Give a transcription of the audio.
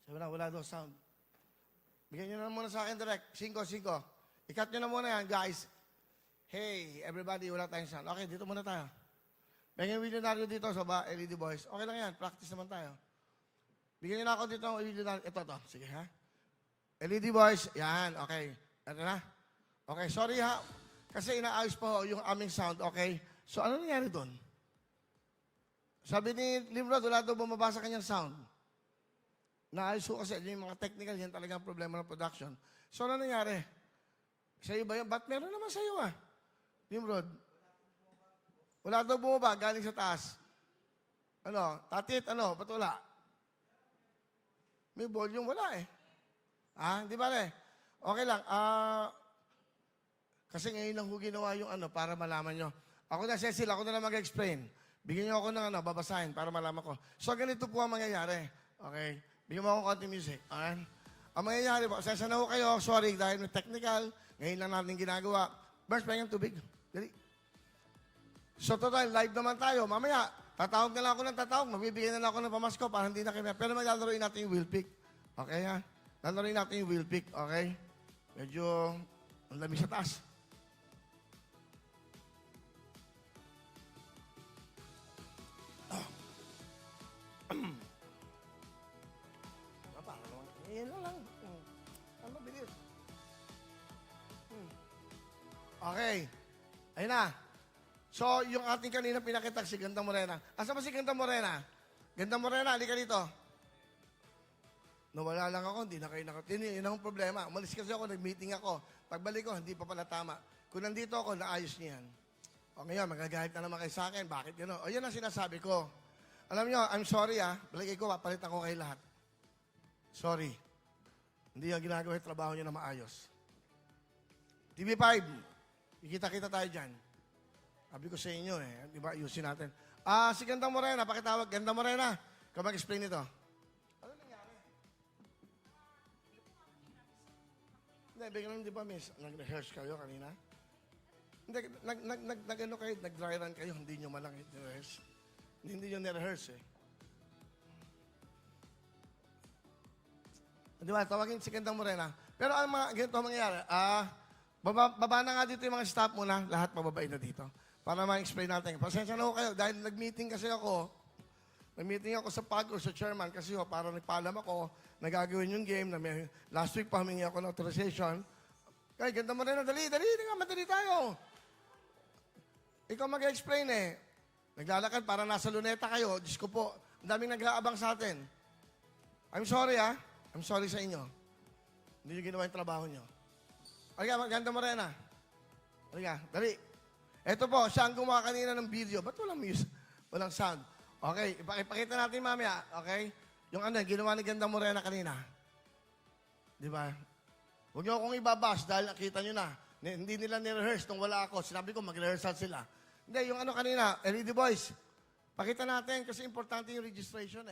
Sabi na, wala daw sound. Bigyan nyo na muna sa akin direct. 5. Ikat nyo na muna yan, guys. Hey, everybody, wala tayong sound. Okay, dito muna tayo. Bigyan yung Millionario dito sa LED Boys. Okay lang yan, practice naman tayo. Bigyan nyo na ako dito ng Millionario. Ito. Sige, ha? LED Boys, yan, okay. Ito na. Okay, sorry ha. Kasi inaayos po yung aming sound, okay? So, ano nangyari doon? Sabi ni Limrod, wala daw bumaba sa kanyang sound. Naayos ko kasi yung mga technical, yan talaga ang problema ng production. So, ano nangyari? Sa'yo ba yun? Ba't meron naman sa'yo ah? Limrod? Wala daw bumaba, galing sa taas. Ano? Tatit, ano? Ba't wala? May volume, wala eh. Hindi ba eh? Okay lang. Kasi ngayon lang ko ginawa yung ano para malaman nyo. Ako na, Cecil, ako na lang mag-explain. Bigyan nyo ako ng ano, babasahin para malaman ko. So, ganito po ang mangyayari. Okay? Bigyan mo ako konti music. Okay? Ang mangyayari po, sesa na ho kayo, sorry, dahil may technical, ngayon lang natin ginagawa. Burst, pahinggan tubig. Dali. So, total, live naman tayo. Mamaya, tatawag na lang ako ng tatawag. Magbibigyan na lang ako ng pamasko para hindi na kayo. Pero maglalaroin natin yung wheel pick. Okay, ha? Lalaroin natin yung wheel pick. Okay? Medyo, ang lamig sa taas. Yan lang. Ang mabilis. Okay. Ayun na. So, yung ating kanina pinakita si Ganda Morena. Asa ba si Ganda Morena? Ganda Morena, halika dito. Nawala lang ako, hindi na kayo nakatini. Yun ang problema. Umalis kasi ako, nag-meeting ako. Pagbalik ko, hindi pa pala tama. Kung nandito ako, naayos niyan. O ngayon, magagalit na naman kayo sa akin. Bakit gano'n? O yan ang sinasabi ko. Alam nyo, I'm sorry Baligay ko, papalitan ko kayo lahat. Sorry. Hindi yung ginagawa yung trabaho nyo na maayos. TV5, ikita-kita tayo dyan. Sabi ko sa inyo di ba, ayusin natin. Si Ganda Morena, pakitawag. Ganda Morena, ikaw mag-explain ito. Ano nangyari? Hindi, bigyan di ba, miss? Nag-rehearse kayo kanina? Hindi, nag-ano kayo, nag-dry run kayo, hindi nyo malang i-rehearse. Hindi nyo ni-rehearse Di ba, tawagin si Ganda Morena. Pero ang mga ganito mangyayari, baba na nga dito yung mga staff muna, lahat mababain na dito. Para ma-explain natin. Pasensya na ho kayo, dahil nag-meeting kasi ako, nag-meeting ako sa PAG o sa chairman kasi para nagpaalam ako, nagagawin yung game, na may, last week pa humingi ako ng authorization. Kaya Ganda Morena, dali, madali tayo. Ikaw mag-explain Naglalakad para nasa luneta kayo, Diyos ko po, ang daming nag-aabang sa atin. I'm sorry I'm sorry sa inyo. Hindi nyo ginawa yung trabaho nyo. Halika, Ganda Morena. Halika, dali. Ito po, siya ang gumawa kanina ng video. Ba't walang music? Walang sound. Okay, ipakita natin mamaya. Okay? Yung ginawa ni Ganda Morena kanina. Di ba? Huwag nyo akong ibabash dahil nakita nyo na. Hindi nila ni-rehearse nung wala ako. Sinabi ko, mag-rehearsal sila. Hindi, yung kanina, LED Boys. Pakita natin kasi importante yung registration